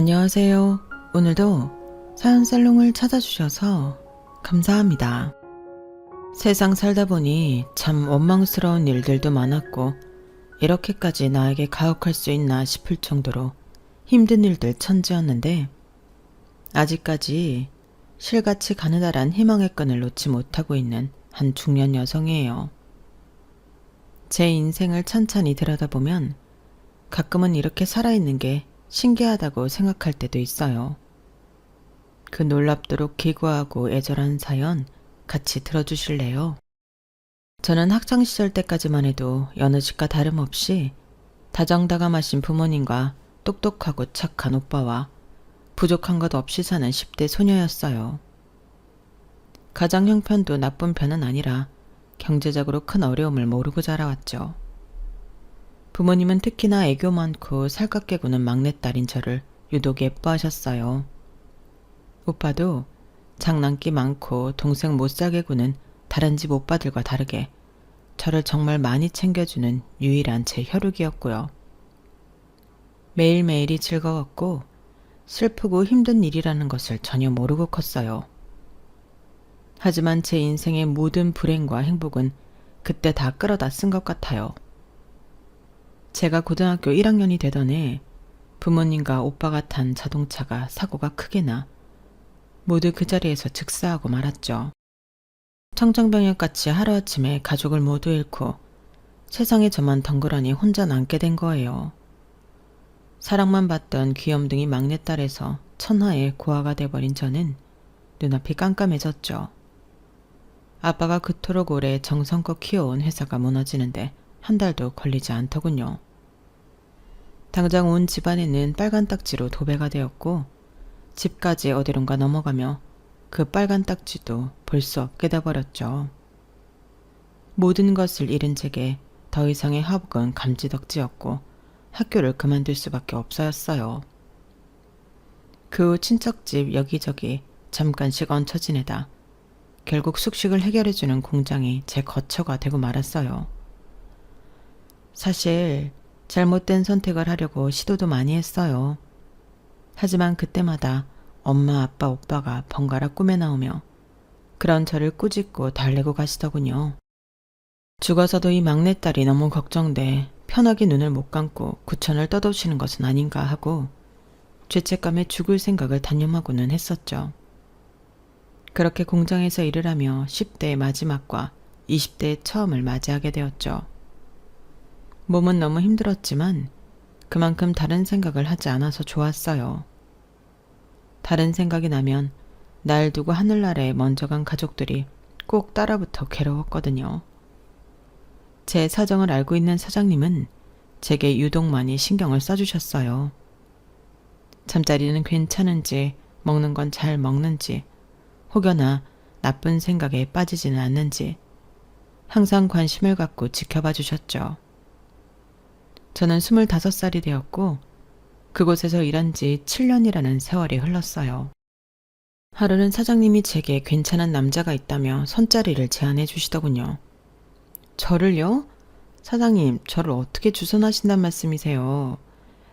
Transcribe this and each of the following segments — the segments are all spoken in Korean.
안녕하세요. 오늘도 사연 살롱을 찾아주셔서 감사합니다. 세상 살다 보니 참 원망스러운 일들도 많았고 이렇게까지 나에게 가혹할 수 있나 싶을 정도로 힘든 일들 천지였는데 아직까지 실같이 가느다란 희망의 끈을 놓지 못하고 있는 한 중년 여성이에요. 제 인생을 찬찬히 들여다보면 가끔은 이렇게 살아있는 게 신기하다고 생각할 때도 있어요. 그 놀랍도록 기구하고 애절한 사연 같이 들어주실래요? 저는 학창시절 때까지만 해도 여느 집과 다름없이 다정다감하신 부모님과 똑똑하고 착한 오빠와 부족한 것 없이 사는 10대 소녀였어요. 가정 형편도 나쁜 편은 아니라 경제적으로 큰 어려움을 모르고 자라왔죠. 부모님은 특히나 애교 많고 살갑게 구는 막내딸인 저를 유독 예뻐하셨어요. 오빠도 장난기 많고 동생 못살게 구는 다른 집 오빠들과 다르게 저를 정말 많이 챙겨주는 유일한 제 혈육이었고요. 매일매일이 즐거웠고 슬프고 힘든 일이라는 것을 전혀 모르고 컸어요. 하지만 제 인생의 모든 불행과 행복은 그때 다 끌어다 쓴 것 같아요. 제가 고등학교 1학년이 되던 해 부모님과 오빠가 탄 자동차가 사고가 크게 나 모두 그 자리에서 즉사하고 말았죠. 청정병약같이 하루아침에 가족을 모두 잃고 세상에 저만 덩그러니 혼자 남게 된 거예요. 사랑만 받던 귀염둥이 막내딸에서 천하의 고아가 돼버린 저는 눈앞이 깜깜해졌죠. 아빠가 그토록 오래 정성껏 키워온 회사가 무너지는데 한 달도 걸리지 않더군요. 당장 온 집안에는 빨간 딱지로 도배가 되었고 집까지 어디론가 넘어가며 그 빨간 딱지도 볼 수 없게 돼버렸죠. 모든 것을 잃은 제게 더 이상의 화복은 감지덕지였고 학교를 그만둘 수밖에 없어였어요. 그 후 친척집 여기저기 잠깐씩 얹혀 지내다 결국 숙식을 해결해주는 공장이 제 거처가 되고 말았어요. 사실 잘못된 선택을 하려고 시도도 많이 했어요. 하지만 그때마다 엄마, 아빠, 오빠가 번갈아 꿈에 나오며 그런 저를 꾸짖고 달래고 가시더군요. 죽어서도 이 막내딸이 너무 걱정돼 편하게 눈을 못 감고 구천을 떠도시는 것은 아닌가 하고 죄책감에 죽을 생각을 단념하고는 했었죠. 그렇게 공장에서 일을 하며 10대의 마지막과 20대의 처음을 맞이하게 되었죠. 몸은 너무 힘들었지만 그만큼 다른 생각을 하지 않아서 좋았어요. 다른 생각이 나면 날 두고 하늘나라에 먼저 간 가족들이 꼭 따라붙어 괴로웠거든요. 제 사정을 알고 있는 사장님은 제게 유독 많이 신경을 써주셨어요. 잠자리는 괜찮은지, 먹는 건 잘 먹는지, 혹여나 나쁜 생각에 빠지지는 않는지 항상 관심을 갖고 지켜봐 주셨죠. 저는 25살이 되었고 그곳에서 일한 지 7년이라는 세월이 흘렀어요. 하루는 사장님이 제게 괜찮은 남자가 있다며 손자리를 제안해 주시더군요. 저를요? 사장님, 저를 어떻게 주선하신단 말씀이세요?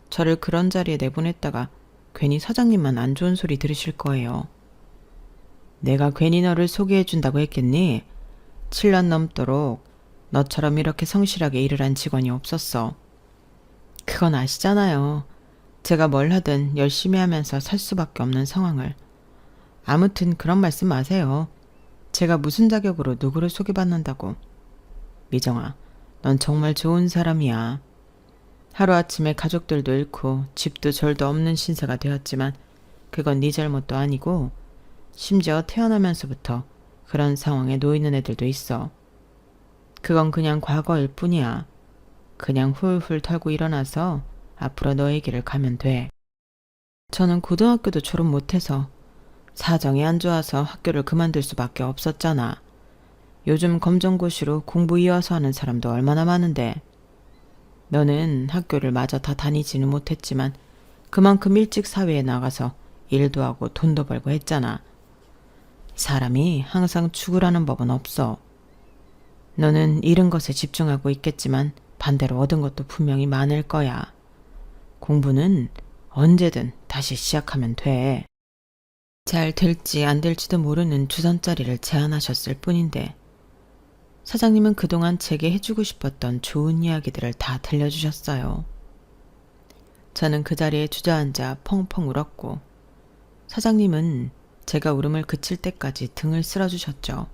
저를 그런 자리에 내보냈다가 괜히 사장님만 안 좋은 소리 들으실 거예요. 내가 괜히 너를 소개해 준다고 했겠니? 7년 넘도록 너처럼 이렇게 성실하게 일을 한 직원이 없었어. 그건 아시잖아요. 제가 뭘 하든 열심히 하면서 살 수밖에 없는 상황을. 아무튼 그런 말씀 마세요. 제가 무슨 자격으로 누구를 소개받는다고. 미정아, 넌 정말 좋은 사람이야. 하루아침에 가족들도 잃고 집도 절도 없는 신세가 되었지만 그건 네 잘못도 아니고 심지어 태어나면서부터 그런 상황에 놓이는 애들도 있어. 그건 그냥 과거일 뿐이야. 그냥 훌훌 털고 일어나서 앞으로 너의 길을 가면 돼. 저는 고등학교도 졸업 못해서 사정이 안 좋아서 학교를 그만둘 수밖에 없었잖아. 요즘 검정고시로 공부 이어서 하는 사람도 얼마나 많은데. 너는 학교를 마저 다 다니지는 못했지만 그만큼 일찍 사회에 나가서 일도 하고 돈도 벌고 했잖아. 사람이 항상 죽으라는 법은 없어. 너는 잃은 것에 집중하고 있겠지만 반대로 얻은 것도 분명히 많을 거야. 공부는 언제든 다시 시작하면 돼. 잘 될지 안 될지도 모르는 주선자리를 제안하셨을 뿐인데 사장님은 그동안 제게 해주고 싶었던 좋은 이야기들을 다 들려주셨어요. 저는 그 자리에 주저앉아 펑펑 울었고 사장님은 제가 울음을 그칠 때까지 등을 쓸어주셨죠.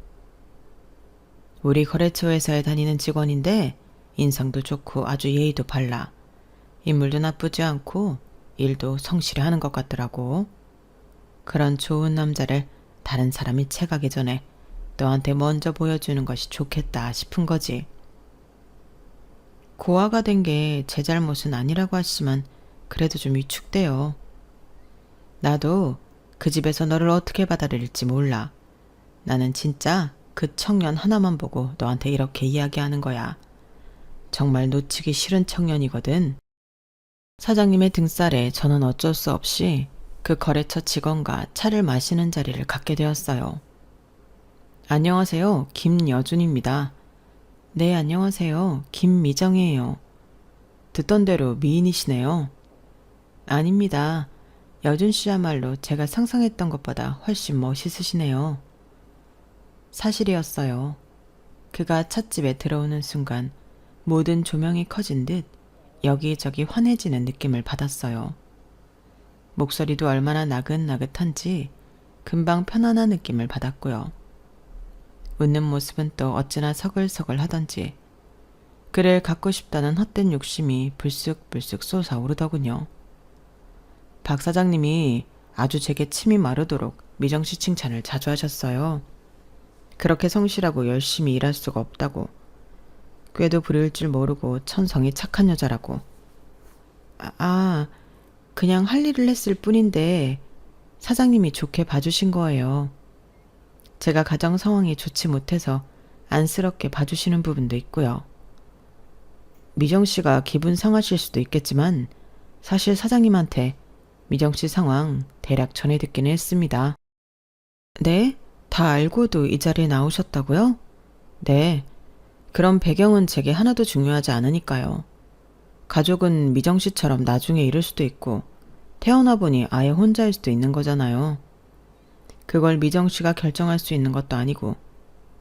우리 거래처 회사에 다니는 직원인데 인상도 좋고 아주 예의도 발라. 인물도 나쁘지 않고 일도 성실히 하는 것 같더라고. 그런 좋은 남자를 다른 사람이 채가기 전에 너한테 먼저 보여주는 것이 좋겠다 싶은 거지. 고아가 된 게 제 잘못은 아니라고 하시지만 그래도 좀 위축돼요. 나도 그 집에서 너를 어떻게 받아들일지 몰라. 나는 진짜 그 청년 하나만 보고 너한테 이렇게 이야기하는 거야. 정말 놓치기 싫은 청년이거든. 사장님의 등살에 저는 어쩔 수 없이 그 거래처 직원과 차를 마시는 자리를 갖게 되었어요. 안녕하세요. 김여준입니다. 네, 안녕하세요. 김미정이에요. 듣던 대로 미인이시네요. 아닙니다. 여준 씨야말로 제가 상상했던 것보다 훨씬 멋있으시네요. 사실이었어요. 그가 찻집에 들어오는 순간 모든 조명이 커진 듯 여기저기 환해지는 느낌을 받았어요. 목소리도 얼마나 나긋나긋한지 금방 편안한 느낌을 받았고요. 웃는 모습은 또 어찌나 서글서글 하던지 그를 갖고 싶다는 헛된 욕심이 불쑥불쑥 솟아오르더군요. 박 사장님이 아주 제게 침이 마르도록 미정씨 칭찬을 자주 하셨어요. 그렇게 성실하고 열심히 일할 수가 없다고. 꾀도 부릴 줄 모르고 천성이 착한 여자라고. 그냥 할 일을 했을 뿐인데 사장님이 좋게 봐주신 거예요. 제가 가정 상황이 좋지 못해서 안쓰럽게 봐주시는 부분도 있고요. 미정 씨가 기분 상하실 수도 있겠지만 사실 사장님한테 미정 씨 상황 대략 전해 듣기는 했습니다. 네? 다 알고도 이 자리에 나오셨다고요? 네. 그런 배경은 제게 하나도 중요하지 않으니까요. 가족은 미정 씨처럼 나중에 이룰 수도 있고 태어나 보니 아예 혼자일 수도 있는 거잖아요. 그걸 미정 씨가 결정할 수 있는 것도 아니고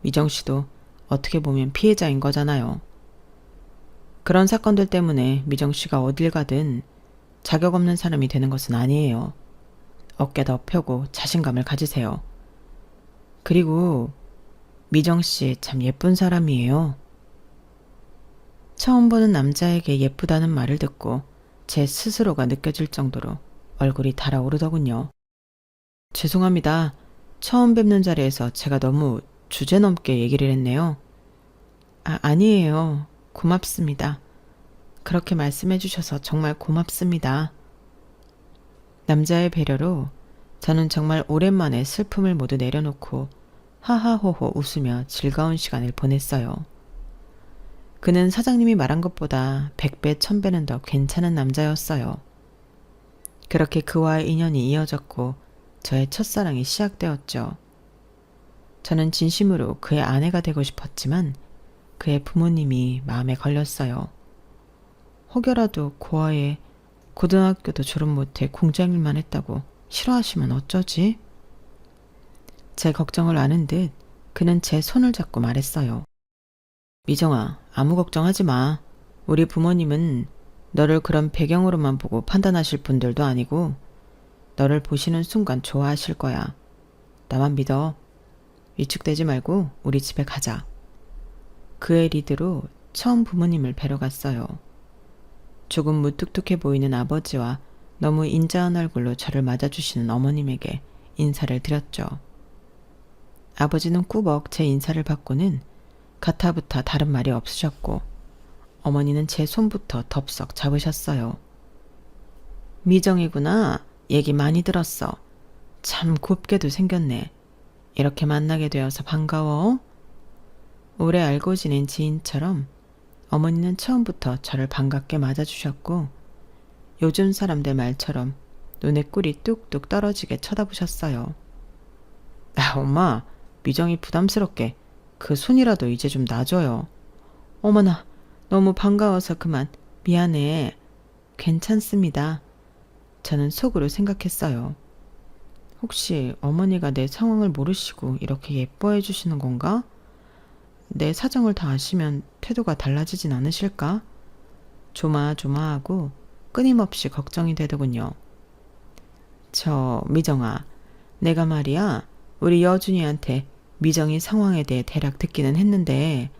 미정 씨도 어떻게 보면 피해자인 거잖아요. 그런 사건들 때문에 미정 씨가 어딜 가든 자격 없는 사람이 되는 것은 아니에요. 어깨 더 펴고 자신감을 가지세요. 그리고 미정 씨 참 예쁜 사람이에요. 처음 보는 남자에게 예쁘다는 말을 듣고 제 스스로가 느껴질 정도로 얼굴이 달아오르더군요. 죄송합니다. 처음 뵙는 자리에서 제가 너무 주제넘게 얘기를 했네요. 아니에요. 고맙습니다. 그렇게 말씀해 주셔서 정말 고맙습니다. 남자의 배려로 저는 정말 오랜만에 슬픔을 모두 내려놓고 하하호호 웃으며 즐거운 시간을 보냈어요. 그는 사장님이 말한 것보다 100배, 1000배는 더 괜찮은 남자였어요. 그렇게 그와의 인연이 이어졌고 저의 첫사랑이 시작되었죠. 저는 진심으로 그의 아내가 되고 싶었지만 그의 부모님이 마음에 걸렸어요. 혹여라도 고아에 고등학교도 졸업 못해 공장일만 했다고 싫어하시면 어쩌지? 제 걱정을 아는 듯 그는 제 손을 잡고 말했어요. 미정아, 아무 걱정하지 마. 우리 부모님은 너를 그런 배경으로만 보고 판단하실 분들도 아니고 너를 보시는 순간 좋아하실 거야. 나만 믿어. 위축되지 말고 우리 집에 가자. 그의 리드로 처음 부모님을 뵈러 갔어요. 조금 무뚝뚝해 보이는 아버지와 너무 인자한 얼굴로 저를 맞아주시는 어머님에게 인사를 드렸죠. 아버지는 꾸벅 제 인사를 받고는 가타부타 다른 말이 없으셨고 어머니는 제 손부터 덥석 잡으셨어요. 미정이구나. 얘기 많이 들었어. 참 곱게도 생겼네. 이렇게 만나게 되어서 반가워. 오래 알고 지낸 지인처럼 어머니는 처음부터 저를 반갑게 맞아주셨고 요즘 사람들 말처럼 눈에 꿀이 뚝뚝 떨어지게 쳐다보셨어요. 엄마, 미정이 부담스럽게 그 손이라도 이제 좀 놔줘요. 어머나, 너무 반가워서 그만. 미안해. 괜찮습니다. 저는 속으로 생각했어요. 혹시 어머니가 내 상황을 모르시고 이렇게 예뻐해 주시는 건가? 내 사정을 다 아시면 태도가 달라지진 않으실까? 조마조마하고 끊임없이 걱정이 되더군요. 미정아, 내가 말이야, 우리 여준이한테 미정이 상황에 대해 대략 듣기는 했는데,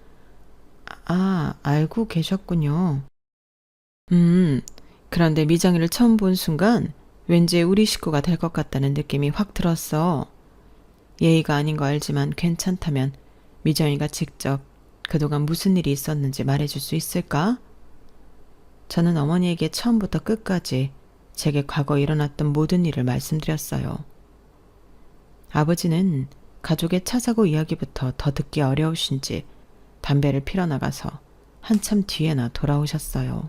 알고 계셨군요. 그런데 미정이를 처음 본 순간 왠지 우리 식구가 될 것 같다는 느낌이 확 들었어. 예의가 아닌 거 알지만 괜찮다면 미정이가 직접 그동안 무슨 일이 있었는지 말해줄 수 있을까? 저는 어머니에게 처음부터 끝까지 제게 과거 일어났던 모든 일을 말씀드렸어요. 아버지는 가족의 차 사고 이야기부터 더 듣기 어려우신지 담배를 피러 나가서 한참 뒤에나 돌아오셨어요.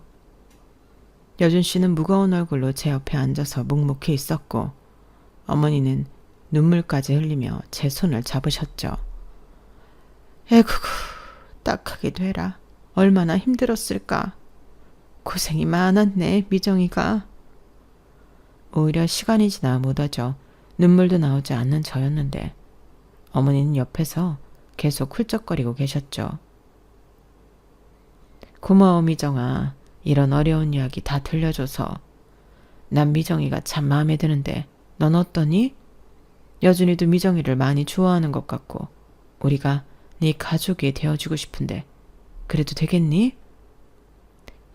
여준 씨는 무거운 얼굴로 제 옆에 앉아서 묵묵히 있었고 어머니는 눈물까지 흘리며 제 손을 잡으셨죠. 에구구, 딱하기도 해라. 얼마나 힘들었을까. 고생이 많았네, 미정이가. 오히려 시간이 지나 묻어져 눈물도 나오지 않는 저였는데 어머니는 옆에서 계속 훌쩍거리고 계셨죠. 고마워, 미정아. 이런 어려운 이야기 다 들려줘서. 난 미정이가 참 마음에 드는데 넌 어떠니? 여준이도 미정이를 많이 좋아하는 것 같고 우리가 네 가족이 되어주고 싶은데 그래도 되겠니?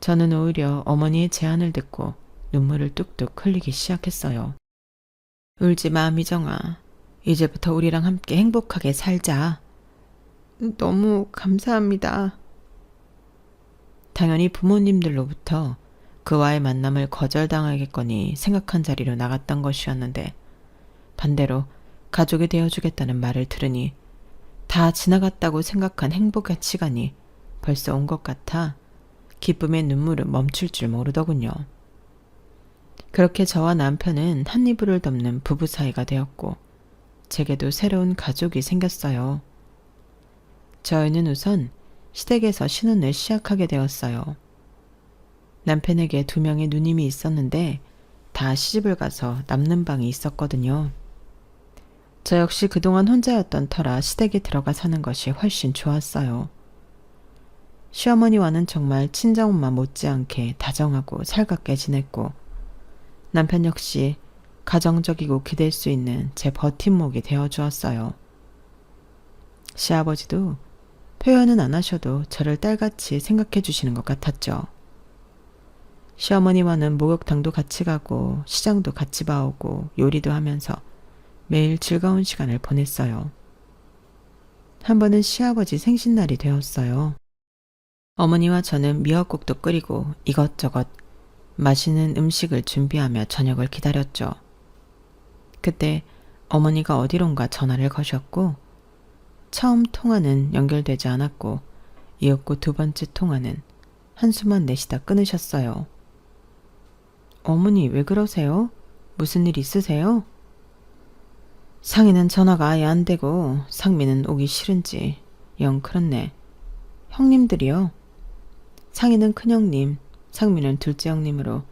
저는 오히려 어머니의 제안을 듣고 눈물을 뚝뚝 흘리기 시작했어요. 울지 마, 미정아. 이제부터 우리랑 함께 행복하게 살자. 너무 감사합니다. 당연히 부모님들로부터 그와의 만남을 거절당하겠거니 생각한 자리로 나갔던 것이었는데 반대로 가족이 되어주겠다는 말을 들으니 다 지나갔다고 생각한 행복의 시간이 벌써 온 것 같아 기쁨의 눈물은 멈출 줄 모르더군요. 그렇게 저와 남편은 한 이불을 덮는 부부 사이가 되었고 제게도 새로운 가족이 생겼어요. 저희는 우선 시댁에서 신혼을 시작하게 되었어요. 남편에게 2명의 누님이 있었는데 다 시집을 가서 남는 방이 있었거든요. 저 역시 그동안 혼자였던 터라 시댁에 들어가 사는 것이 훨씬 좋았어요. 시어머니와는 정말 친정엄마 못지않게 다정하고 살갑게 지냈고 남편 역시 가정적이고 기댈 수 있는 제 버팀목이 되어주었어요. 시아버지도 표현은 안 하셔도 저를 딸같이 생각해 주시는 것 같았죠. 시어머니와는 목욕탕도 같이 가고 시장도 같이 봐오고 요리도 하면서 매일 즐거운 시간을 보냈어요. 한 번은 시아버지 생신날이 되었어요. 어머니와 저는 미역국도 끓이고 이것저것 맛있는 음식을 준비하며 저녁을 기다렸죠. 그때 어머니가 어디론가 전화를 거셨고 처음 통화는 연결되지 않았고 이었고 2번째 통화는 한숨만 내쉬다 끊으셨어요. 어머니 왜 그러세요? 무슨 일 있으세요? 상희는 전화가 아예 안 되고 상미는 오기 싫은지 영 그렇네. 형님들이요? 상희는 큰형님, 상미는 둘째 형님으로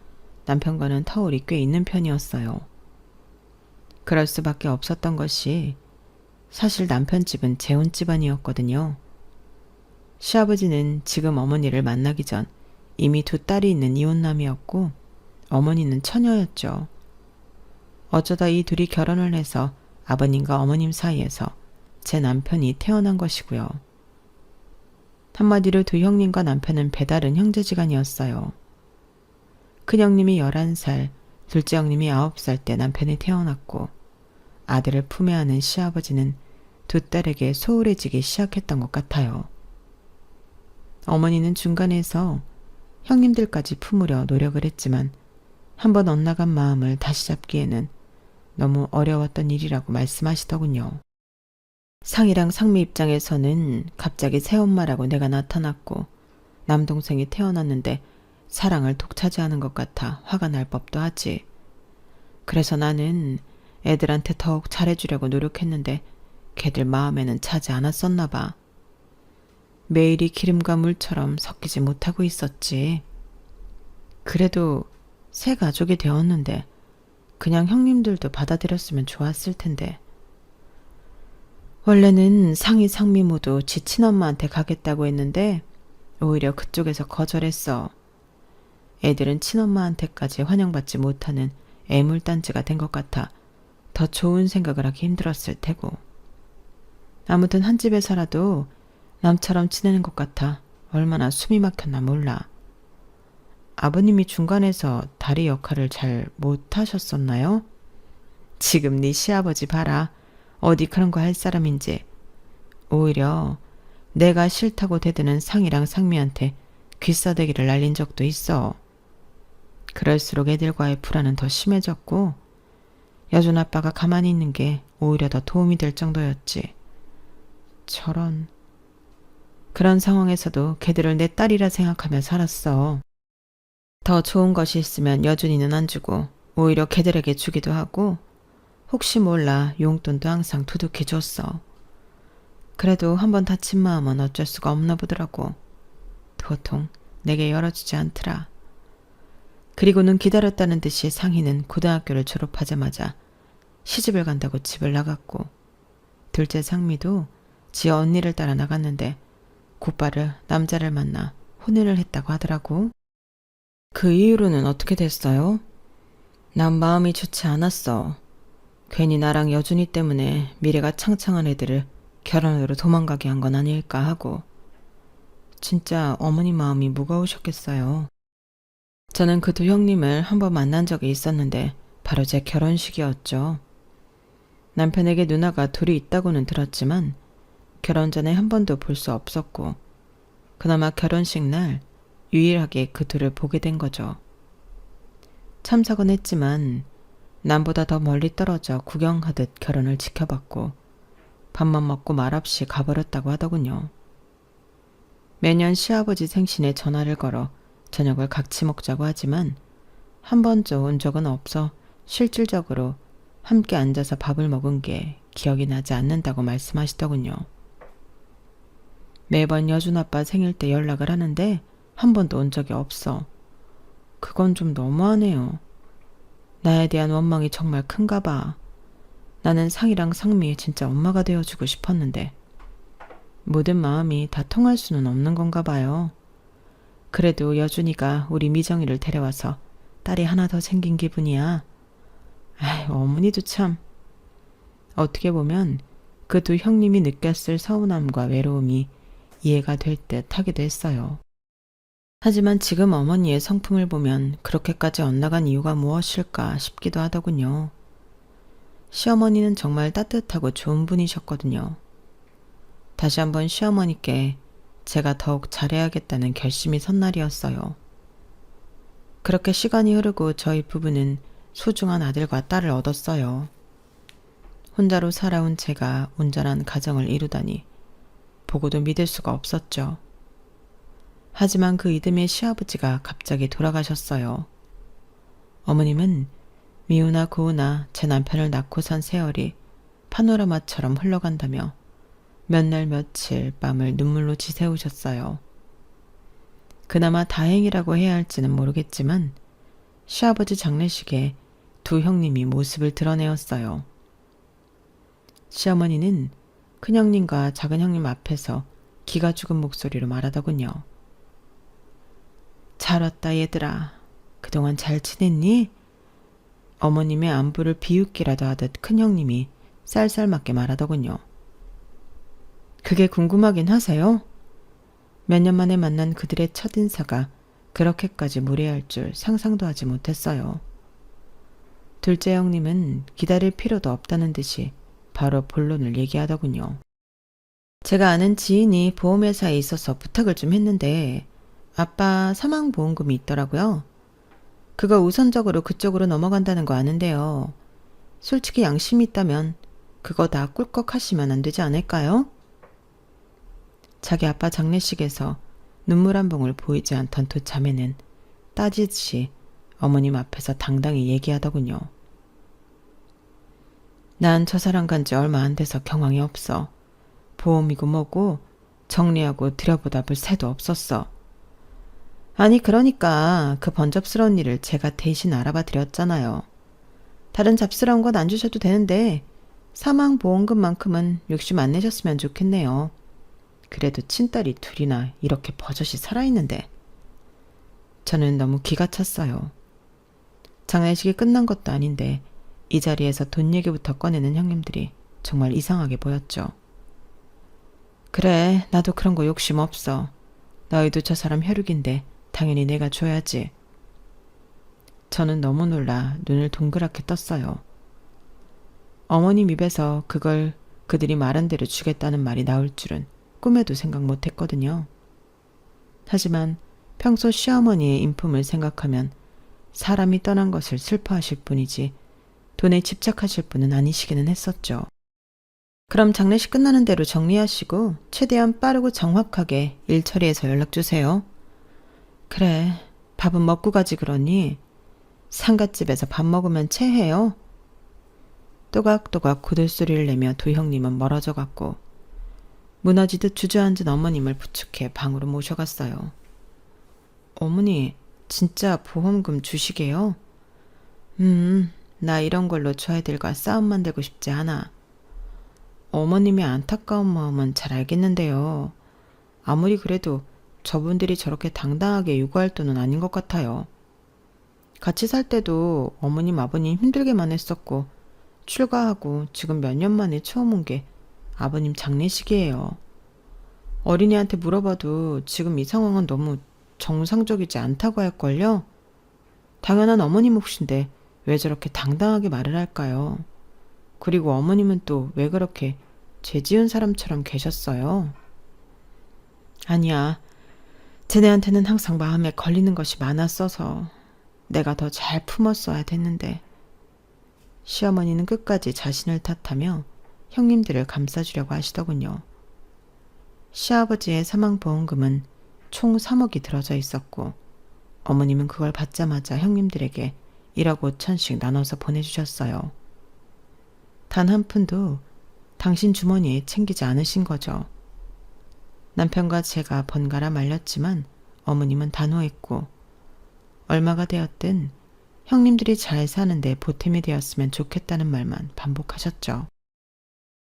남편과는 터울이 꽤 있는 편이었어요. 그럴 수밖에 없었던 것이 사실 남편 집은 재혼 집안이었거든요. 시아버지는 지금 어머니를 만나기 전 이미 2 딸이 있는 이혼남이었고 어머니는 처녀였죠. 어쩌다 이 둘이 결혼을 해서 아버님과 어머님 사이에서 제 남편이 태어난 것이고요. 한마디로 2 형님과 남편은 배다른 형제지간이었어요. 큰형님이 11살, 둘째 형님이 9살 때 남편이 태어났고 아들을 품에 안은 시아버지는 2 딸에게 소홀해지기 시작했던 것 같아요. 어머니는 중간에서 형님들까지 품으려 노력을 했지만 한번 엇나간 마음을 다시 잡기에는 너무 어려웠던 일이라고 말씀하시더군요. 상이랑 상미 입장에서는 갑자기 새엄마라고 내가 나타났고 남동생이 태어났는데 사랑을 독차지하는 것 같아 화가 날 법도 하지. 그래서 나는 애들한테 더욱 잘해주려고 노력했는데 걔들 마음에는 차지 않았었나 봐. 매일이 기름과 물처럼 섞이지 못하고 있었지. 그래도 새 가족이 되었는데 그냥 형님들도 받아들였으면 좋았을 텐데. 원래는 상희 상미 모두 지 친엄마한테 가겠다고 했는데 오히려 그쪽에서 거절했어. 애들은 친엄마한테까지 환영받지 못하는 애물단지가 된 것 같아 더 좋은 생각을 하기 힘들었을 테고. 아무튼 한 집에 살아도 남처럼 지내는 것 같아 얼마나 숨이 막혔나 몰라. 아버님이 중간에서 다리 역할을 잘 못하셨었나요? 지금 네 시아버지 봐라. 어디 그런 거 할 사람인지. 오히려 내가 싫다고 대드는 상이랑 상미한테 귀싸대기를 날린 적도 있어. 그럴수록 애들과의 불안은 더 심해졌고 여준 아빠가 가만히 있는 게 오히려 더 도움이 될 정도였지. 저런. 그런 상황에서도 걔들을 내 딸이라 생각하며 살았어. 더 좋은 것이 있으면 여준이는 안 주고 오히려 걔들에게 주기도 하고 혹시 몰라 용돈도 항상 두둑히 줬어. 그래도 한번 다친 마음은 어쩔 수가 없나 보더라고. 도통 내게 열어주지 않더라. 그리고는 기다렸다는 듯이 상희는 고등학교를 졸업하자마자 시집을 간다고 집을 나갔고 둘째 상미도 지 언니를 따라 나갔는데 곧바로 남자를 만나 혼인을 했다고 하더라고. 그 이후로는 어떻게 됐어요? 난 마음이 좋지 않았어. 괜히 나랑 여준이 때문에 미래가 창창한 애들을 결혼으로 도망가게 한 건 아닐까 하고. 진짜 어머니 마음이 무거우셨겠어요. 저는 그 두 형님을 한번 만난 적이 있었는데 바로 제 결혼식이었죠. 남편에게 누나가 둘이 있다고는 들었지만 결혼 전에 한 번도 볼 수 없었고 그나마 결혼식 날 유일하게 그 둘을 보게 된 거죠. 참석은 했지만 남보다 더 멀리 떨어져 구경하듯 결혼을 지켜봤고 밥만 먹고 말없이 가버렸다고 하더군요. 매년 시아버지 생신에 전화를 걸어 저녁을 같이 먹자고 하지만 한 번도 온 적은 없어 실질적으로 함께 앉아서 밥을 먹은 게 기억이 나지 않는다고 말씀하시더군요. 매번 여준 아빠 생일 때 연락을 하는데 한 번도 온 적이 없어. 그건 좀 너무하네요. 나에 대한 원망이 정말 큰가 봐. 나는 상이랑 상미의 진짜 엄마가 되어주고 싶었는데 모든 마음이 다 통할 수는 없는 건가 봐요. 그래도 여준이가 우리 미정이를 데려와서 딸이 하나 더 생긴 기분이야. 아이, 어머니도 참. 어떻게 보면 그 두 형님이 느꼈을 서운함과 외로움이 이해가 될 듯 하기도 했어요. 하지만 지금 어머니의 성품을 보면 그렇게까지 엇나간 이유가 무엇일까 싶기도 하더군요. 시어머니는 정말 따뜻하고 좋은 분이셨거든요. 다시 한번 시어머니께 제가 더욱 잘해야겠다는 결심이 선 날이었어요. 그렇게 시간이 흐르고 저희 부부는 소중한 아들과 딸을 얻었어요. 혼자로 살아온 제가 온전한 가정을 이루다니 보고도 믿을 수가 없었죠. 하지만 그 이듬해 시아버지가 갑자기 돌아가셨어요. 어머님은 미우나 고우나 제 남편을 낳고 산 세월이 파노라마처럼 흘러간다며 몇 날 며칠 밤을 눈물로 지새우셨어요. 그나마 다행이라고 해야 할지는 모르겠지만 시아버지 장례식에 두 형님이 모습을 드러내었어요. 시어머니는 큰형님과 작은형님 앞에서 기가 죽은 목소리로 말하더군요. 잘 왔다 얘들아. 그동안 잘 지냈니? 어머님의 안부를 비웃기라도 하듯 큰형님이 쌀쌀맞게 말하더군요. 그게 궁금하긴 하세요? 몇 년 만에 만난 그들의 첫인사가 그렇게까지 무례할 줄 상상도 하지 못했어요. 둘째 형님은 기다릴 필요도 없다는 듯이 바로 본론을 얘기하더군요. 제가 아는 지인이 보험회사에 있어서 부탁을 좀 했는데 아빠 사망보험금이 있더라고요. 그거 우선적으로 그쪽으로 넘어간다는 거 아는데요. 솔직히 양심이 있다면 그거 다 꿀꺽 하시면 안 되지 않을까요? 자기 아빠 장례식에서 눈물 한 봉을 보이지 않던 두 자매는 따지듯이 어머님 앞에서 당당히 얘기하더군요. 난 저 사람 간 지 얼마 안 돼서 경황이 없어. 보험이고 뭐고 정리하고 들여보다 볼 새도 없었어. 아니 그러니까 그 번잡스러운 일을 제가 대신 알아봐 드렸잖아요. 다른 잡스러운 건 안 주셔도 되는데 사망보험금만큼은 욕심 안 내셨으면 좋겠네요. 그래도 친딸이 둘이나 이렇게 버젓이 살아있는데. 저는 너무 기가 찼어요. 장례식이 끝난 것도 아닌데 이 자리에서 돈 얘기부터 꺼내는 형님들이 정말 이상하게 보였죠. 그래, 나도 그런 거 욕심 없어. 너희도 저 사람 혈육인데 당연히 내가 줘야지. 저는 너무 놀라 눈을 동그랗게 떴어요. 어머님 입에서 그걸 그들이 말한 대로 주겠다는 말이 나올 줄은 꿈에도 생각 못했거든요. 하지만 평소 시어머니의 인품을 생각하면 사람이 떠난 것을 슬퍼하실 뿐이지 돈에 집착하실 분은 아니시기는 했었죠. 그럼 장례식 끝나는 대로 정리하시고 최대한 빠르고 정확하게 일 처리해서 연락 주세요. 그래, 밥은 먹고 가지 그러니? 상갓집에서 밥 먹으면 체해요. 또각또각 고들소리를 내며 두 형님은 멀어져 갔고 무너지듯 주저앉은 어머님을 부축해 방으로 모셔갔어요. 어머니, 진짜 보험금 주시게요? 나 이런 걸로 저 아이들과 싸움 만들고 싶지 않아. 어머님의 안타까운 마음은 잘 알겠는데요. 아무리 그래도 저분들이 저렇게 당당하게 요구할 돈은 아닌 것 같아요. 같이 살 때도 어머님 아버님 힘들게만 했었고 출가하고 지금 몇 년 만에 처음 온 게 아버님 장례식이에요. 어린이한테 물어봐도 지금 이 상황은 너무 정상적이지 않다고 할걸요? 당연한 어머님 몫인데 왜 저렇게 당당하게 말을 할까요? 그리고 어머님은 또 왜 그렇게 죄 지은 사람처럼 계셨어요? 아니야. 쟤네한테는 항상 마음에 걸리는 것이 많았어서 내가 더 잘 품었어야 됐는데. 시어머니는 끝까지 자신을 탓하며 형님들을 감싸주려고 하시더군요. 시아버지의 사망보험금은 총 3억이 들어져 있었고 어머님은 그걸 받자마자 형님들에게 1억 5천씩 나눠서 보내주셨어요. 단 한 푼도 당신 주머니에 챙기지 않으신 거죠. 남편과 제가 번갈아 말렸지만 어머님은 단호했고 얼마가 되었든 형님들이 잘 사는데 보탬이 되었으면 좋겠다는 말만 반복하셨죠.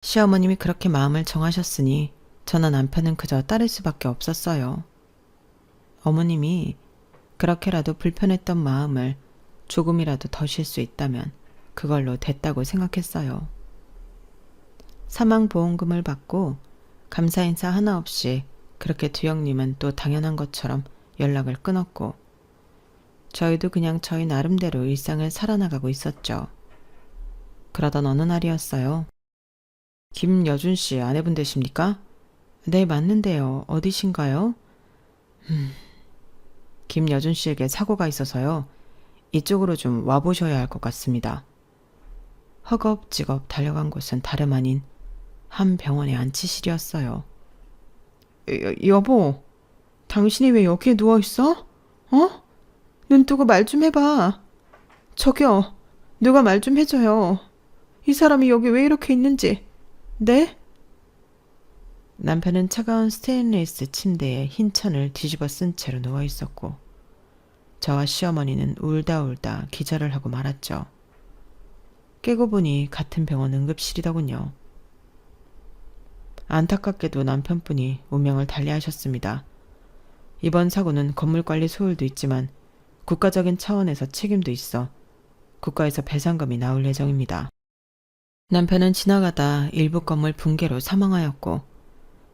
시어머님이 그렇게 마음을 정하셨으니 저나 남편은 그저 따를 수밖에 없었어요. 어머님이 그렇게라도 불편했던 마음을 조금이라도 더 쉴 수 있다면 그걸로 됐다고 생각했어요. 사망보험금을 받고 감사 인사 하나 없이 그렇게 두 형님은 또 당연한 것처럼 연락을 끊었고 저희도 그냥 저희 나름대로 일상을 살아나가고 있었죠. 그러던 어느 날이었어요. 김여준 씨 아내분 되십니까? 네, 맞는데요. 어디신가요? 김여준 씨에게 사고가 있어서요. 이쪽으로 좀 와보셔야 할 것 같습니다. 허겁지겁 달려간 곳은 다름 아닌 한 병원의 안치실이었어요. 여보, 당신이 왜 여기에 누워있어? 어? 눈 뜨고 말 좀 해봐. 저기요, 누가 말 좀 해줘요. 이 사람이 여기 왜 이렇게 있는지. 네? 남편은 차가운 스테인리스 침대에 흰 천을 뒤집어 쓴 채로 누워있었고 저와 시어머니는 울다 기절을 하고 말았죠. 깨고 보니 같은 병원 응급실이더군요. 안타깝게도 남편분이 운명을 달리하셨습니다. 이번 사고는 건물관리 소홀도 있지만 국가적인 차원에서 책임도 있어 국가에서 배상금이 나올 예정입니다. 남편은 지나가다 일부 건물 붕괴로 사망하였고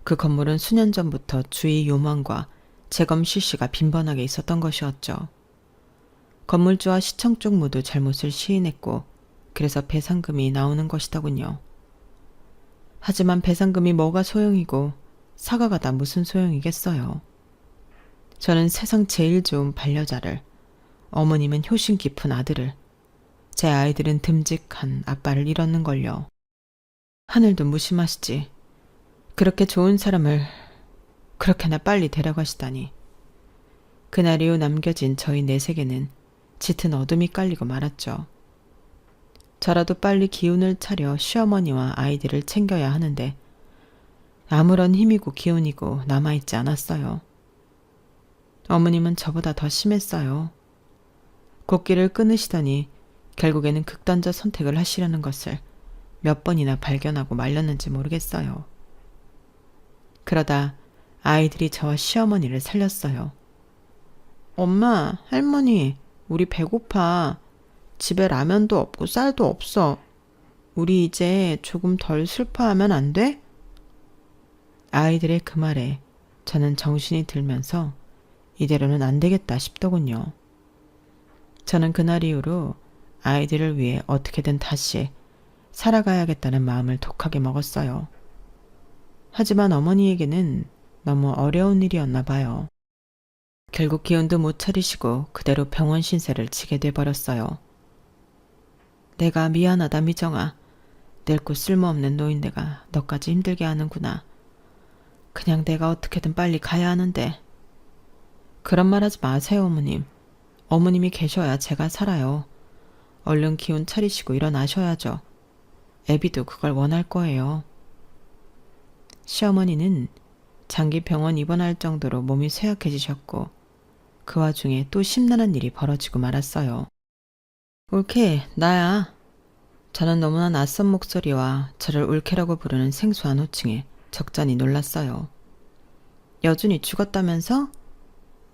그 건물은 수년 전부터 주의 요망과 재검 실시가 빈번하게 있었던 것이었죠. 건물주와 시청 쪽 모두 잘못을 시인했고 그래서 배상금이 나오는 것이더군요. 하지만 배상금이 뭐가 소용이고 사과가 다 무슨 소용이겠어요. 저는 세상 제일 좋은 반려자를, 어머님은 효심 깊은 아들을, 제 아이들은 듬직한 아빠를 잃었는걸요. 하늘도 무심하시지. 그렇게 좋은 사람을 그렇게나 빨리 데려가시다니. 그날 이후 남겨진 저희 넷에게는 짙은 어둠이 깔리고 말았죠. 저라도 빨리 기운을 차려 시어머니와 아이들을 챙겨야 하는데 아무런 힘이고 기운이고 남아있지 않았어요. 어머님은 저보다 더 심했어요. 곡기를 끊으시더니 결국에는 극단적 선택을 하시려는 것을 몇 번이나 발견하고 말렸는지 모르겠어요. 그러다 아이들이 저와 시어머니를 살렸어요. 엄마, 할머니, 우리 배고파. 집에 라면도 없고 쌀도 없어. 우리 이제 조금 덜 슬퍼하면 안 돼? 아이들의 그 말에 저는 정신이 들면서 이대로는 안 되겠다 싶더군요. 저는 그날 이후로 아이들을 위해 어떻게든 다시 살아가야겠다는 마음을 독하게 먹었어요. 하지만 어머니에게는 너무 어려운 일이었나 봐요. 결국 기운도 못 차리시고 그대로 병원 신세를 지게 돼버렸어요. 내가 미안하다 미정아. 늙고 쓸모없는 노인네가 너까지 힘들게 하는구나. 그냥 내가 어떻게든 빨리 가야 하는데. 그런 말 하지 마세요 어머님. 어머님이 계셔야 제가 살아요. 얼른 기운 차리시고 일어나셔야죠. 애비도 그걸 원할 거예요. 시어머니는 장기 병원 입원할 정도로 몸이 쇠약해지셨고 그 와중에 또 심란한 일이 벌어지고 말았어요. 올케, 나야. 저는 너무나 낯선 목소리와 저를 올케라고 부르는 생소한 호칭에 적잖이 놀랐어요. 여준이 죽었다면서?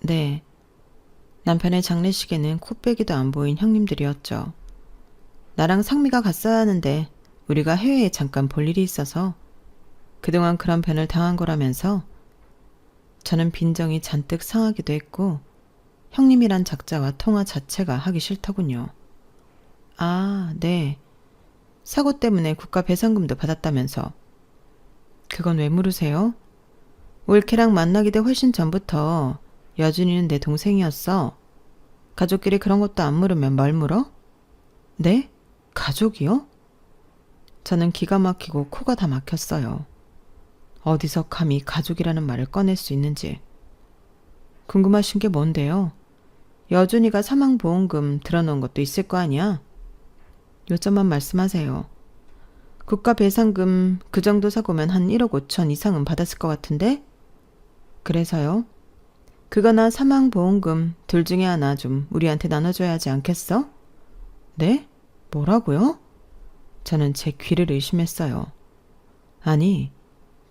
네. 남편의 장례식에는 코빼기도 안 보인 형님들이었죠. 나랑 상미가 갔어야 하는데 우리가 해외에 잠깐 볼 일이 있어서 그동안 그런 변을 당한 거라면서 저는 빈정이 잔뜩 상하기도 했고 형님이란 작자와 통화 자체가 하기 싫더군요. 아, 네. 사고 때문에 국가 배상금도 받았다면서. 그건 왜 물으세요? 올케랑 만나기도 훨씬 전부터 여준이는 내 동생이었어. 가족끼리 그런 것도 안 물으면 뭘 물어? 네? 가족이요? 저는 기가 막히고 코가 다 막혔어요. 어디서 감히 가족이라는 말을 꺼낼 수 있는지. 궁금하신 게 뭔데요? 여준이가 사망보험금 들어놓은 것도 있을 거 아니야? 요점만 말씀하세요. 국가 배상금 그 정도 사고면 한 1억 5천 이상은 받았을 것 같은데? 그래서요? 그거나 사망보험금 둘 중에 하나 좀 우리한테 나눠줘야 하지 않겠어? 네? 뭐라고요? 저는 제 귀를 의심했어요. 아니,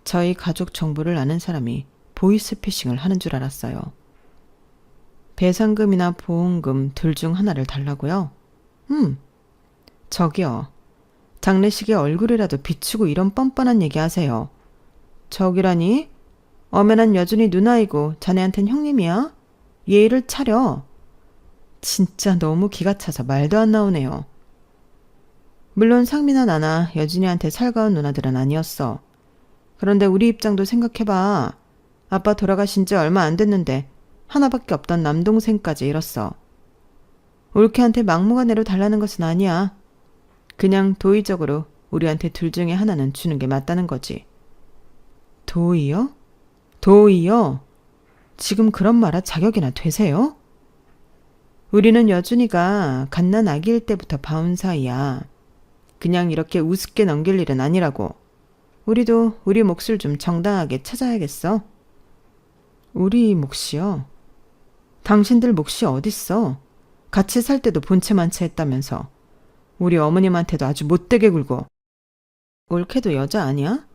저희 가족 정보를 아는 사람이 보이스피싱을 하는 줄 알았어요. 배상금이나 보험금 둘 중 하나를 달라고요? 저기요. 장례식에 얼굴이라도 비추고 이런 뻔뻔한 얘기 하세요. 저기라니? 엄연한 여준이 누나이고 자네한텐 형님이야? 예의를 차려. 진짜 너무 기가 차서 말도 안 나오네요. 물론 상미나 나나 여준이한테 살가운 누나들은 아니었어. 그런데 우리 입장도 생각해봐. 아빠 돌아가신 지 얼마 안 됐는데 하나밖에 없던 남동생까지 잃었어. 올케한테 막무가내로 달라는 것은 아니야. 그냥 도의적으로 우리한테 둘 중에 하나는 주는 게 맞다는 거지. 도의요? 도의요? 지금 그런 말 할 자격이나 되세요? 우리는 여준이가 갓난 아기일 때부터 봐온 사이야. 그냥 이렇게 우습게 넘길 일은 아니라고. 우리도 우리 몫을 좀 정당하게 찾아야겠어. 우리 몫이요? 당신들 몫이 어딨어? 같이 살 때도 본체만체 했다면서. 우리 어머님한테도 아주 못되게 굴고. 올케도 여자 아니야?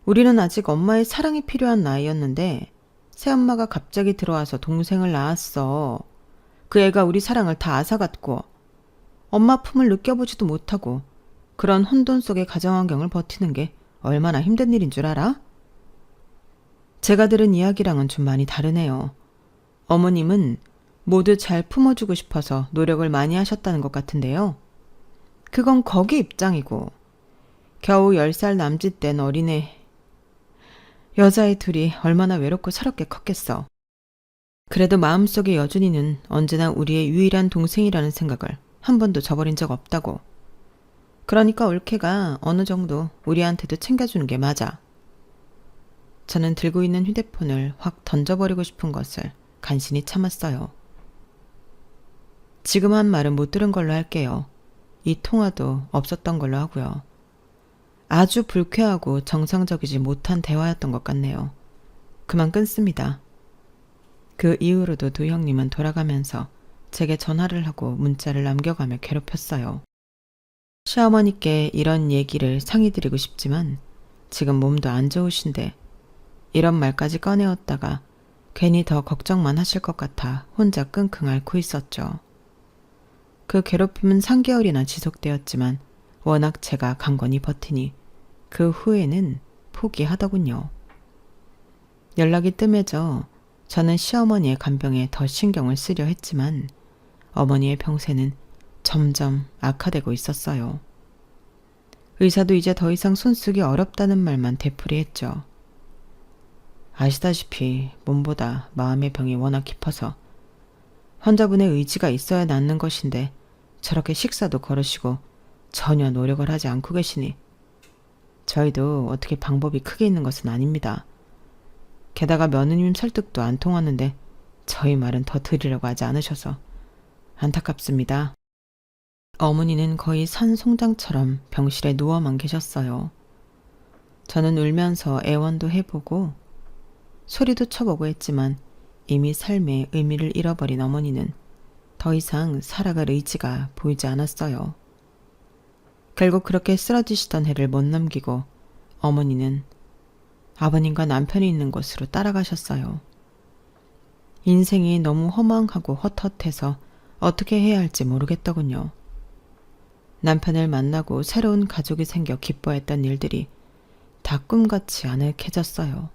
우리는 아직 엄마의 사랑이 필요한 나이였는데 새엄마가 갑자기 들어와서 동생을 낳았어. 그 애가 우리 사랑을 다 앗아갔고 엄마 품을 느껴보지도 못하고 그런 혼돈 속의 가정환경을 버티는 게 얼마나 힘든 일인 줄 알아? 제가 들은 이야기랑은 좀 많이 다르네요. 어머님은 모두 잘 품어주고 싶어서 노력을 많이 하셨다는 것 같은데요. 그건 거기 입장이고 겨우 10살 남짓 된 어린애 여자애 둘이 얼마나 외롭고 서럽게 컸겠어. 그래도 마음속에 여준이는 언제나 우리의 유일한 동생이라는 생각을 한 번도 저버린 적 없다고. 그러니까 올케가 어느 정도 우리한테도 챙겨주는 게 맞아. 저는 들고 있는 휴대폰을 확 던져버리고 싶은 것을 간신히 참았어요. 지금 한 말은 못 들은 걸로 할게요. 이 통화도 없었던 걸로 하고요. 아주 불쾌하고 정상적이지 못한 대화였던 것 같네요. 그만 끊습니다. 그 이후로도 두 형님은 돌아가면서 제게 전화를 하고 문자를 남겨가며 괴롭혔어요. 시어머니께 이런 얘기를 상의드리고 싶지만 지금 몸도 안 좋으신데 이런 말까지 꺼내었다가 괜히 더 걱정만 하실 것 같아 혼자 끙끙 앓고 있었죠. 그 괴롭힘은 3개월이나 지속되었지만 워낙 제가 강건히 버티니 그 후에는 포기하더군요. 연락이 뜸해져 저는 시어머니의 간병에 더 신경을 쓰려 했지만 어머니의 병세는 점점 악화되고 있었어요. 의사도 이제 더 이상 손쓰기 어렵다는 말만 되풀이했죠. 아시다시피 몸보다 마음의 병이 워낙 깊어서 환자분의 의지가 있어야 낫는 것인데 저렇게 식사도 거르시고 전혀 노력을 하지 않고 계시니 저희도 어떻게 방법이 크게 있는 것은 아닙니다. 게다가 며느님 설득도 안 통하는데 저희 말은 더 들으려고 하지 않으셔서 안타깝습니다. 어머니는 거의 산송장처럼 병실에 누워만 계셨어요. 저는 울면서 애원도 해보고 소리도 쳐보고 했지만 이미 삶의 의미를 잃어버린 어머니는 더 이상 살아갈 의지가 보이지 않았어요. 결국 그렇게 쓰러지시던 해를 못 넘기고 어머니는 아버님과 남편이 있는 곳으로 따라가셨어요. 인생이 너무 허망하고 헛헛해서 어떻게 해야 할지 모르겠더군요. 남편을 만나고 새로운 가족이 생겨 기뻐했던 일들이 다 꿈같이 아늑해졌어요.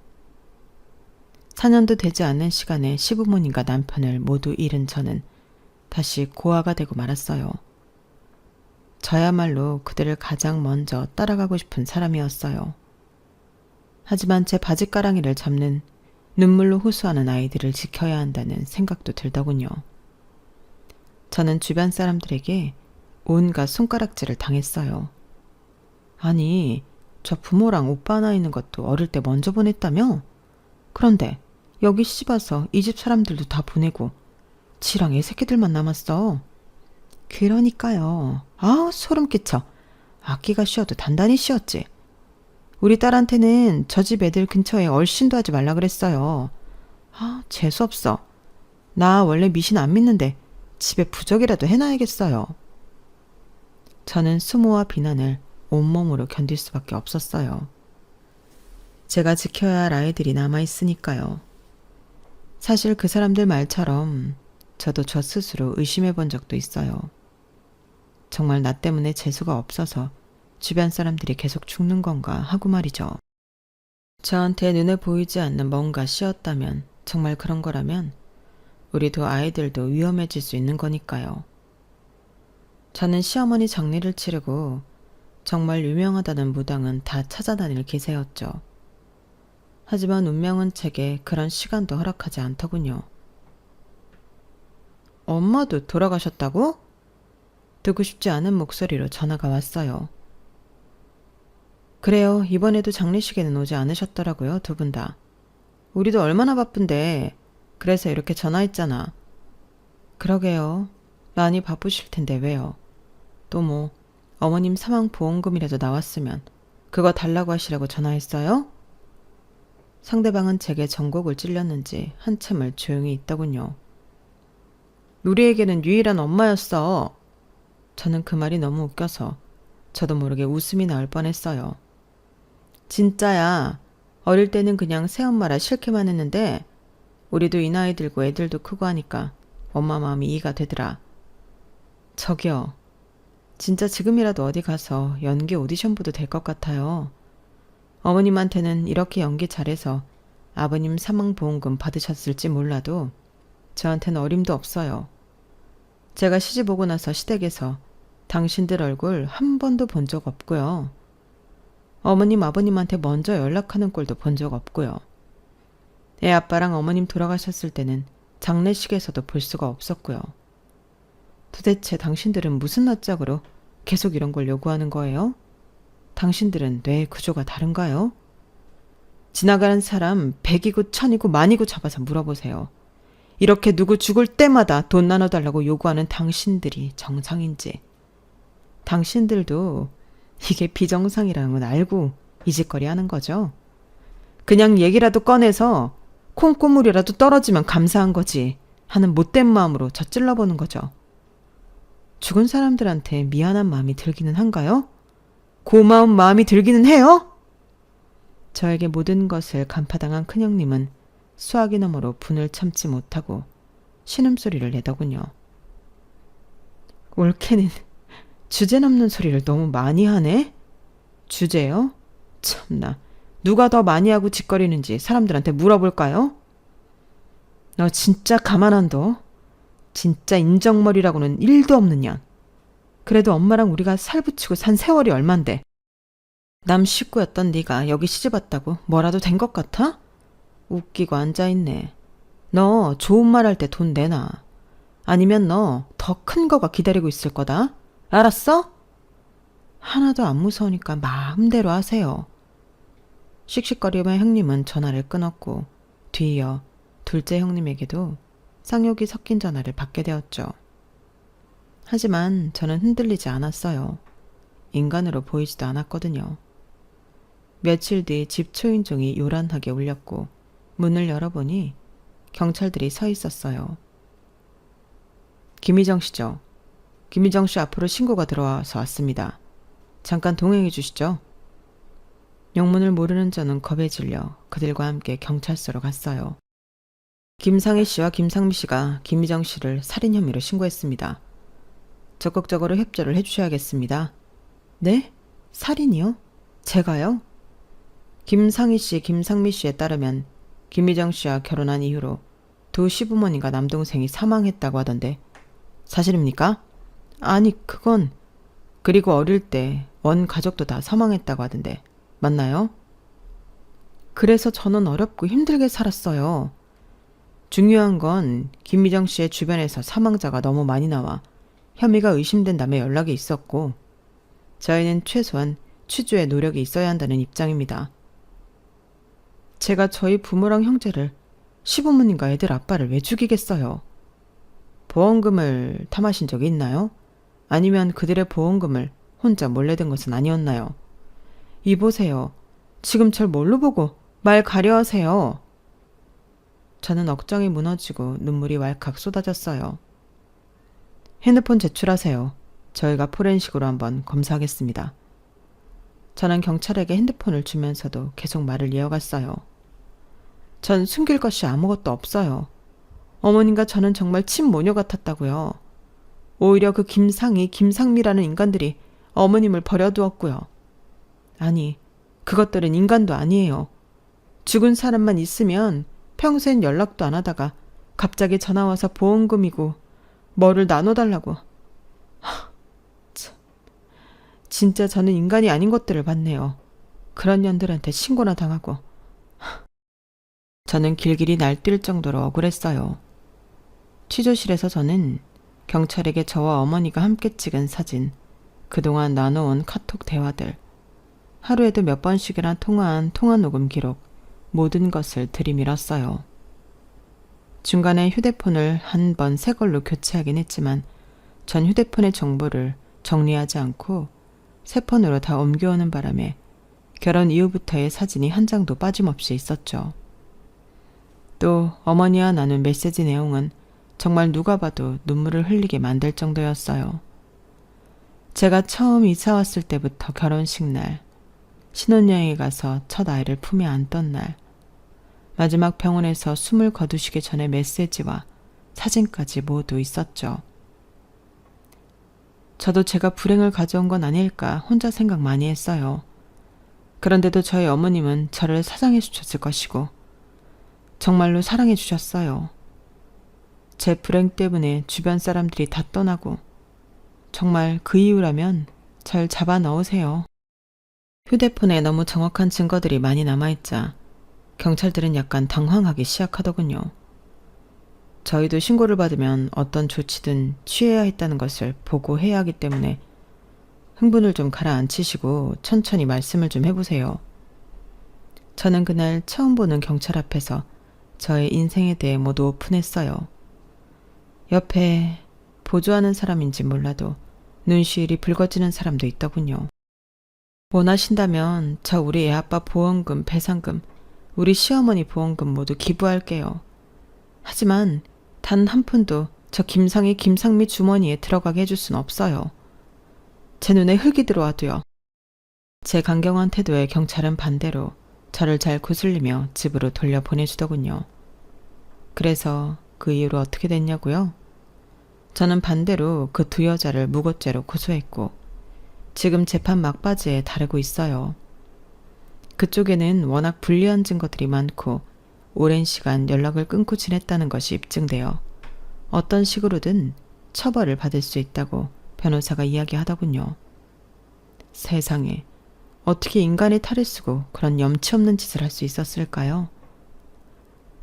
4년도 되지 않은 시간에 시부모님과 남편을 모두 잃은 저는 다시 고아가 되고 말았어요. 저야말로 그들을 가장 먼저 따라가고 싶은 사람이었어요. 하지만 제 바지가랑이를 잡는 눈물로 호소하는 아이들을 지켜야 한다는 생각도 들더군요. 저는 주변 사람들에게 온갖 손가락질을 당했어요. 아니, 저 부모랑 오빠 하나 있는 것도 어릴 때 먼저 보냈다며? 그런데 여기 시집와서 이 집 사람들도 다 보내고 지랑 애 새끼들만 남았어. 그러니까요. 아, 소름 끼쳐. 악기가 쉬어도 단단히 쉬었지. 우리 딸한테는 저 집 애들 근처에 얼씬도 하지 말라 그랬어요. 아, 재수없어. 나 원래 미신 안 믿는데 집에 부적이라도 해놔야겠어요. 저는 수모와 비난을 온몸으로 견딜 수밖에 없었어요. 제가 지켜야 할 아이들이 남아있으니까요. 사실 그 사람들 말처럼 저도 저 스스로 의심해 본 적도 있어요. 정말 나 때문에 재수가 없어서 주변 사람들이 계속 죽는 건가 하고 말이죠. 저한테 눈에 보이지 않는 뭔가 씌었다면, 정말 그런 거라면 우리도 아이들도 위험해질 수 있는 거니까요. 저는 시어머니 장례를 치르고 정말 유명하다는 무당은 다 찾아다닐 기세였죠. 하지만 운명은 제게 그런 시간도 허락하지 않더군요. 엄마도 돌아가셨다고? 듣고 싶지 않은 목소리로 전화가 왔어요. 그래요. 이번에도 장례식에는 오지 않으셨더라고요. 두 분 다. 우리도 얼마나 바쁜데 그래서 이렇게 전화했잖아. 그러게요. 많이 바쁘실 텐데 왜요? 또 뭐 어머님 사망보험금이라도 나왔으면 그거 달라고 하시라고 전화했어요? 상대방은 제게 전곡을 찔렸는지 한참을 조용히 있더군요. 우리에게는 유일한 엄마였어. 저는 그 말이 너무 웃겨서 저도 모르게 웃음이 나올 뻔했어요. 진짜야. 어릴 때는 그냥 새엄마라 싫게만 했는데 우리도 이 나이 들고 애들도 크고 하니까 엄마 마음이 이해가 되더라. 저기요. 진짜 지금이라도 어디 가서 연기 오디션 보도 될 것 같아요. 어머님한테는 이렇게 연기 잘해서 아버님 사망보험금 받으셨을지 몰라도 저한테는 어림도 없어요. 제가 시집 오고 나서 시댁에서 당신들 얼굴 한 번도 본 적 없고요. 어머님 아버님한테 먼저 연락하는 꼴도 본 적 없고요. 애 아빠랑 어머님 돌아가셨을 때는 장례식에서도 볼 수가 없었고요. 도대체 당신들은 무슨 낯짝으로 계속 이런 걸 요구하는 거예요? 당신들은 뇌의 구조가 다른가요? 지나가는 사람 100이고 1000이고 만이고 잡아서 물어보세요. 이렇게 누구 죽을 때마다 돈 나눠달라고 요구하는 당신들이 정상인지. 당신들도 이게 비정상이라는 건 알고 이 짓거리 하는 거죠? 그냥 얘기라도 꺼내서 콩고물이라도 떨어지면 감사한 거지. 하는 못된 마음으로 저 찔러보는 거죠. 죽은 사람들한테 미안한 마음이 들기는 한가요? 고마운 마음이 들기는 해요? 저에게 모든 것을 간파당한 큰형님은 수화기 너머로 분을 참지 못하고 신음소리를 내더군요. 올케는 주제 넘는 소리를 너무 많이 하네? 주제요? 참나, 누가 더 많이 하고 짓거리는지 사람들한테 물어볼까요? 너 진짜 가만 안 둬? 진짜 인정머리라고는 1도 없는 년. 그래도 엄마랑 우리가 살붙이고 산 세월이 얼만데. 남 식구였던 네가 여기 시집왔다고 뭐라도 된 것 같아? 웃기고 앉아있네. 너 좋은 말 할 때 돈 내놔. 아니면 너 더 큰 거가 기다리고 있을 거다. 알았어? 하나도 안 무서우니까 마음대로 하세요. 씩씩거리며 형님은 전화를 끊었고 뒤이어 둘째 형님에게도 쌍욕이 섞인 전화를 받게 되었죠. 하지만 저는 흔들리지 않았어요. 인간으로 보이지도 않았거든요. 며칠 뒤 집 초인종이 요란하게 울렸고 문을 열어보니 경찰들이 서 있었어요. 김희정 씨죠? 김희정 씨 앞으로 신고가 들어와서 왔습니다. 잠깐 동행해 주시죠. 영문을 모르는 저는 겁에 질려 그들과 함께 경찰서로 갔어요. 김상희 씨와 김상미 씨가 김희정 씨를 살인 혐의로 신고했습니다. 적극적으로 협조를 해주셔야겠습니다. 네? 살인이요? 제가요? 김상희 씨, 김상미 씨에 따르면 김희정 씨와 결혼한 이후로 두 시부모님과 남동생이 사망했다고 하던데 사실입니까? 아니, 그건... 그리고 어릴 때 원 가족도 다 사망했다고 하던데 맞나요? 그래서 저는 어렵고 힘들게 살았어요. 중요한 건 김미정 씨의 주변에서 사망자가 너무 많이 나와 혐의가 의심된다며 연락이 있었고 저희는 최소한 취조에 노력이 있어야 한다는 입장입니다. 제가 저희 부모랑 형제를 시부모님과 애들 아빠를 왜 죽이겠어요? 보험금을 탐하신 적이 있나요? 아니면 그들의 보험금을 혼자 몰래 든 것은 아니었나요? 이보세요. 지금 절 뭘로 보고 말 가려하세요. 저는 억장이 무너지고 눈물이 왈칵 쏟아졌어요. 핸드폰 제출하세요. 저희가 포렌식으로 한번 검사하겠습니다. 저는 경찰에게 핸드폰을 주면서도 계속 말을 이어갔어요. 전 숨길 것이 아무것도 없어요. 어머님과 저는 정말 친모녀 같았다고요. 오히려 그 김상희, 김상미라는 인간들이 어머님을 버려두었고요. 아니, 그것들은 인간도 아니에요. 죽은 사람만 있으면 평소엔 연락도 안 하다가 갑자기 전화와서 보험금이고 뭐를 나눠달라고. 참, 진짜 저는 인간이 아닌 것들을 봤네요. 그런 년들한테 신고나 당하고. 저는 길길이 날뛸 정도로 억울했어요. 취조실에서 저는 경찰에게 저와 어머니가 함께 찍은 사진, 그동안 나눠온 카톡 대화들, 하루에도 몇 번씩이나 통화한 통화 녹음 기록, 모든 것을 들이밀었어요. 중간에 휴대폰을 한 번 새 걸로 교체하긴 했지만 전 휴대폰의 정보를 정리하지 않고 새 폰으로 다 옮겨오는 바람에 결혼 이후부터의 사진이 한 장도 빠짐없이 있었죠. 또 어머니와 나눈 메시지 내용은 정말 누가 봐도 눈물을 흘리게 만들 정도였어요. 제가 처음 이사 왔을 때부터 결혼식 날, 신혼여행에 가서 첫 아이를 품에 안던 날, 마지막 병원에서 숨을 거두시기 전에 메시지와 사진까지 모두 있었죠. 저도 제가 불행을 가져온 건 아닐까 혼자 생각 많이 했어요. 그런데도 저희 어머님은 저를 사랑해 주셨을 것이고 정말로 사랑해 주셨어요. 제 불행 때문에 주변 사람들이 다 떠나고 정말 그 이유라면 절 잡아 넣으세요. 휴대폰에 너무 정확한 증거들이 많이 남아있자 경찰들은 약간 당황하기 시작하더군요. 저희도 신고를 받으면 어떤 조치든 취해야 했다는 것을 보고해야 하기 때문에 흥분을 좀 가라앉히시고 천천히 말씀을 좀 해보세요. 저는 그날 처음 보는 경찰 앞에서 저의 인생에 대해 모두 오픈했어요. 옆에 보조하는 사람인지 몰라도 눈시울이 붉어지는 사람도 있더군요. 원하신다면 저 우리 애아빠 보험금, 배상금, 우리 시어머니 보험금 모두 기부할게요. 하지만 단 한 푼도 저 김상미 주머니에 들어가게 해줄 순 없어요. 제 눈에 흙이 들어와도요. 제 강경한 태도에 경찰은 반대로 저를 잘 구슬리며 집으로 돌려보내주더군요. 그래서 그 이후로 어떻게 됐냐고요? 저는 반대로 그 두 여자를 무고죄로 고소했고 지금 재판 막바지에 다루고 있어요. 그쪽에는 워낙 불리한 증거들이 많고 오랜 시간 연락을 끊고 지냈다는 것이 입증되어 어떤 식으로든 처벌을 받을 수 있다고 변호사가 이야기하더군요. 세상에, 어떻게 인간의 탈을 쓰고 그런 염치 없는 짓을 할 수 있었을까요?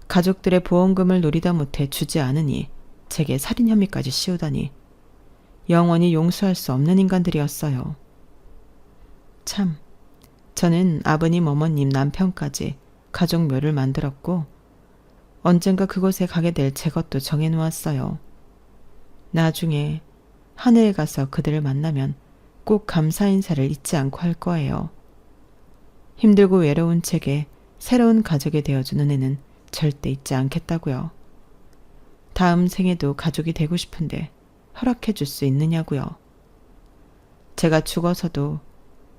가족들의 보험금을 노리다 못해 주지 않으니 제게 살인 혐의까지 씌우다니 영원히 용서할 수 없는 인간들이었어요. 참, 저는 아버님, 어머님, 남편까지 가족묘를 만들었고 언젠가 그곳에 가게 될 제 것도 정해놓았어요. 나중에 하늘에 가서 그들을 만나면 꼭 감사 인사를 잊지 않고 할 거예요. 힘들고 외로운 제게 새로운 가족이 되어주는 애는 절대 잊지 않겠다고요. 다음 생에도 가족이 되고 싶은데 허락해 줄 수 있느냐고요. 제가 죽어서도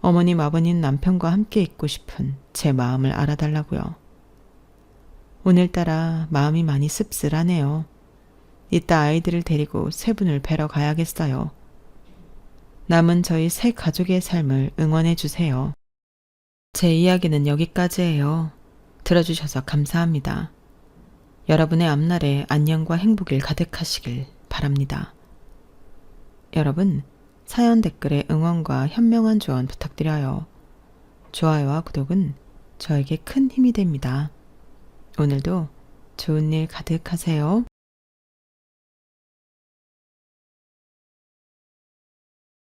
어머님, 아버님, 남편과 함께 있고 싶은 제 마음을 알아달라고요. 오늘따라 마음이 많이 씁쓸하네요. 이따 아이들을 데리고 세 분을 뵈러 가야겠어요. 남은 저희 세 가족의 삶을 응원해 주세요. 제 이야기는 여기까지예요. 들어주셔서 감사합니다. 여러분의 앞날에 안녕과 행복이 가득하시길 바랍니다. 여러분, 사연 댓글에 응원과 현명한 조언 부탁드려요. 좋아요와 구독은 저에게 큰 힘이 됩니다. 오늘도 좋은 일 가득하세요.